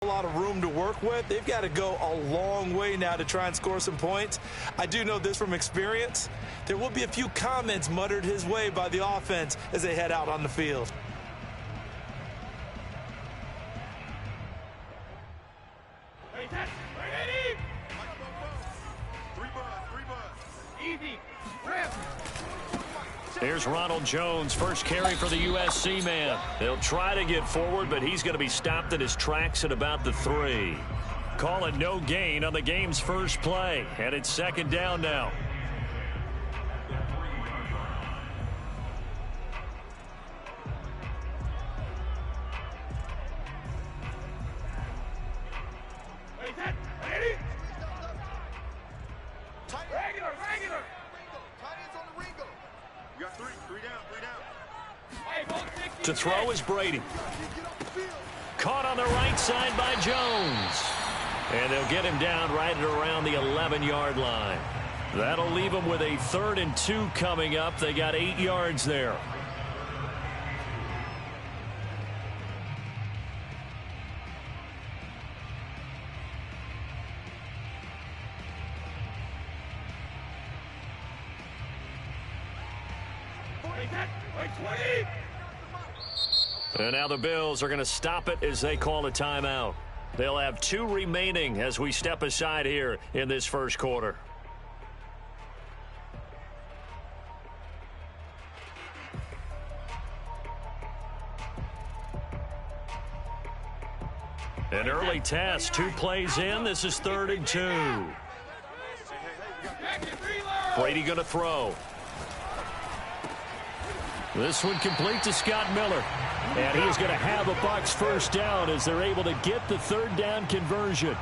a lot of room to work with. They've got to go a long way now to try and score some points. I do know this from experience. There will be a few comments muttered his way by the offense as they head out on the field. Here's Ronald Jones, first carry for the USC man. They'll try to get forward, but he's going to be stopped in his tracks at about the 3. Call it no gain on the game's first play, and it's second down now. To throw is Brady. Caught on the right side by Jones. And they'll get him down right at around the 11-yard line. That'll leave them with a 3rd and 2 coming up. They got 8 yards there. And now the Bills are going to stop it as they call a timeout. They'll have 2 remaining as we step aside here in this first quarter. An early test, 2 plays in. This is 3rd and 2. Brady going to throw. This one complete to Scott Miller. And he is going to have a Bucs first down as they're able to get the 3rd down conversion.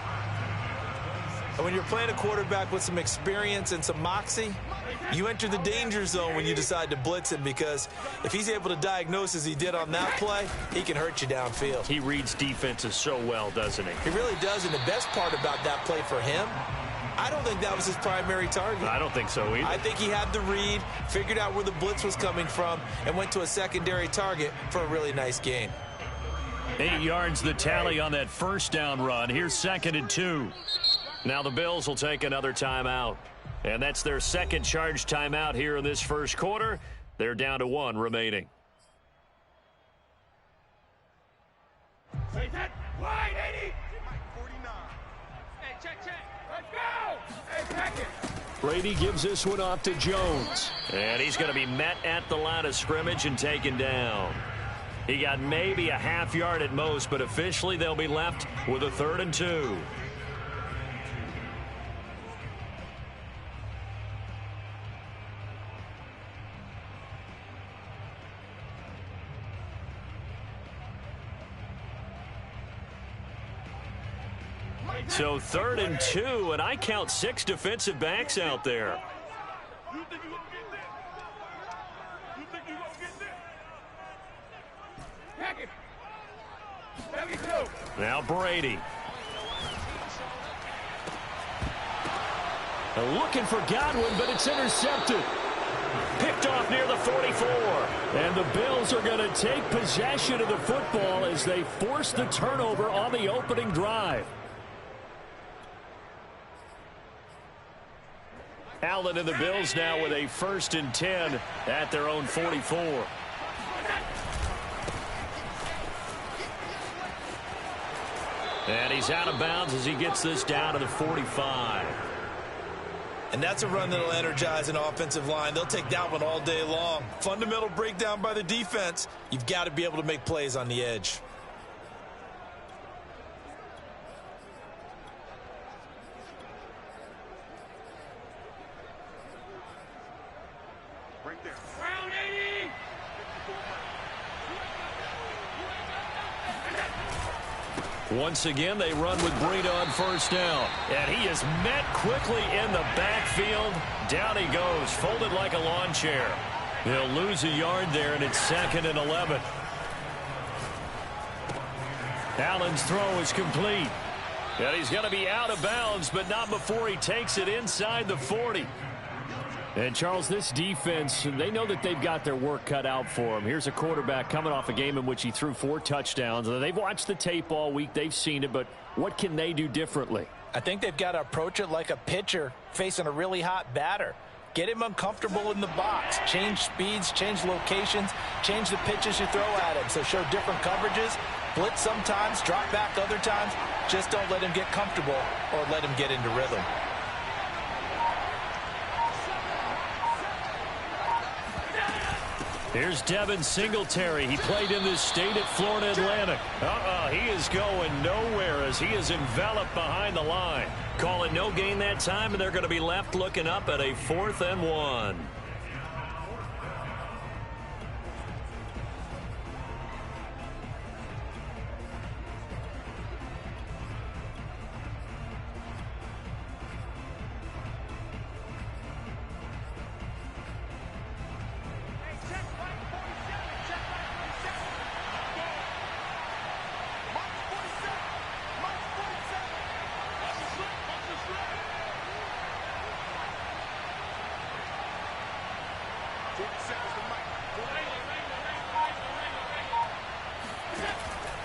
And when you're playing a quarterback with some experience and some moxie, you enter the danger zone when you decide to blitz him, because if he's able to diagnose as he did on that play, he can hurt you downfield. He reads defenses so well, doesn't he? He really does, and the best part about that play for him, I don't think that was his primary target. I don't think so either. I think he had the read, figured out where the blitz was coming from, and went to a secondary target for a really nice gain. 8 yards the tally on that first down run. Here's 2nd and 2. Now the Bills will take another timeout. And that's their second charge timeout here in this first quarter. They're down to 1 remaining. Wide 80. 49. Hey, check. Let's go. Hey, check it. Brady gives this one off to Jones. And he's going to be met at the line of scrimmage and taken down. He got maybe a half yard at most, but officially they'll be left with a 3rd and 2. So 3rd and 2, and I count 6 defensive backs out there. Now Brady. Looking for Godwin, but it's intercepted. Picked off near the 44. And the Bills are going to take possession of the football as they force the turnover on the opening drive. Allen and the Bills now with a 1st and 10 at their own 44. And he's out of bounds as he gets this down to the 45. And that's a run that'll energize an offensive line. They'll take that one all day long. Fundamental breakdown by the defense. You've got to be able to make plays on the edge. Once again, they run with Breida on 1st down. And he is met quickly in the backfield. Down he goes, folded like a lawn chair. They'll lose a yard there, and it's 2nd and 11. Allen's throw is complete. And he's going to be out of bounds, but not before he takes it inside the 40. And, Charles, this defense, they know that they've got their work cut out for them. Here's a quarterback coming off a game in which he threw 4 touchdowns. They've watched the tape all week. They've seen it, but what can they do differently? I think they've got to approach it like a pitcher facing a really hot batter. Get him uncomfortable in the box. Change speeds, change locations, change the pitches you throw at him. So show different coverages. Blitz sometimes, drop back other times. Just don't let him get comfortable or let him get into rhythm. Here's Devin Singletary. He played in this state at Florida Atlantic. He is going nowhere as he is enveloped behind the line. Call it no gain that time, and they're going to be left looking up at a 4th and 1.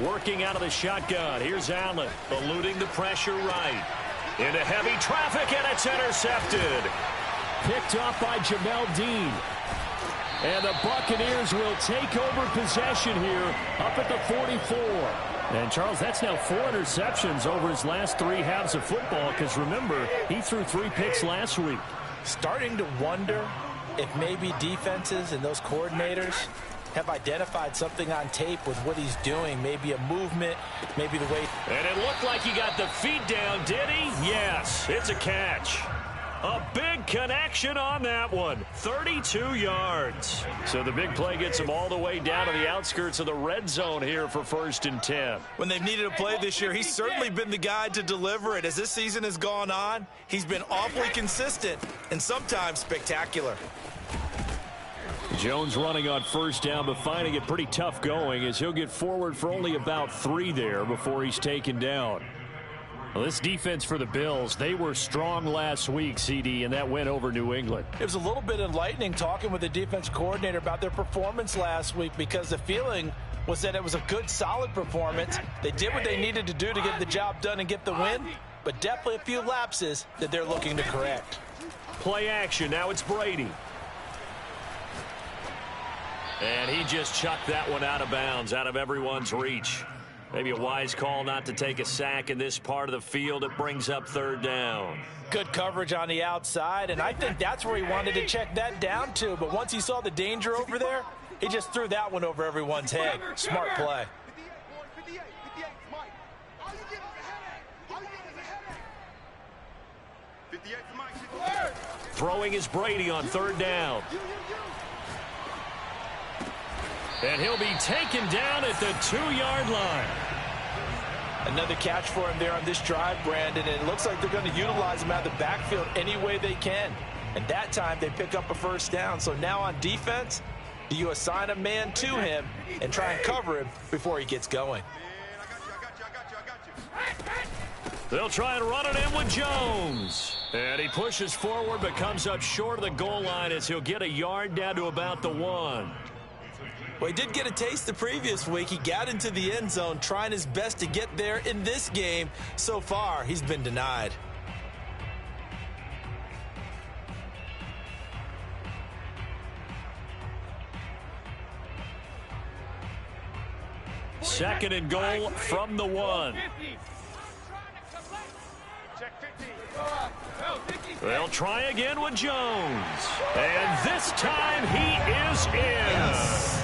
Working out of the shotgun. Here's Allen, eluding the pressure right. Into heavy traffic, and it's intercepted. Picked off by Jamel Dean. And the Buccaneers will take over possession here up at the 44. And, Charles, that's now 4 interceptions over his last 3 halves of football because, remember, he threw 3 picks last week. Starting to wonder if maybe defenses and those coordinators have identified something on tape with what he's doing. Maybe a movement, maybe the way. And it looked like he got the feet down, did he? Yes, it's a catch. A big connection on that one. 32 yards. So the big play gets him all the way down to the outskirts of the red zone here for 1st and 10. When they've needed a play this year, he's certainly been the guy to deliver it. As this season has gone on, he's been awfully consistent and sometimes spectacular. Jones running on 1st down, but finding it pretty tough going as he'll get forward for only about 3 there before he's taken down. Well, this defense for the Bills, they were strong last week, CD, and that win over New England. It was a little bit enlightening talking with the defense coordinator about their performance last week because the feeling was that it was a good, solid performance. They did what they needed to do to get the job done and get the win, but definitely a few lapses that they're looking to correct. Play action. Now it's Brady. And he just chucked that one out of bounds, out of everyone's reach. Maybe a wise call not to take a sack in this part of the field. It brings up 3rd down. Good coverage on the outside, and I think that's where he wanted to check that down to. But once he saw the danger over there, he just threw that one over everyone's head. Smart play. Throwing is Brady on 3rd down. And he'll be taken down at the 2-yard line. Another catch for him there on this drive, Brandon, and it looks like they're going to utilize him out of the backfield any way they can. And that time they pick up a 1st down. So now on defense, do you assign a man to him and try and cover him before he gets going? They'll try and run it in with Jones. And he pushes forward but comes up short of the goal line as he'll get a yard down to about the 1. Well, he did get a taste the previous week. He got into the end zone trying his best to get there in this game. So far, he's been denied. Second and goal from the 1. They'll try again with Jones. And this time he is in. Yes.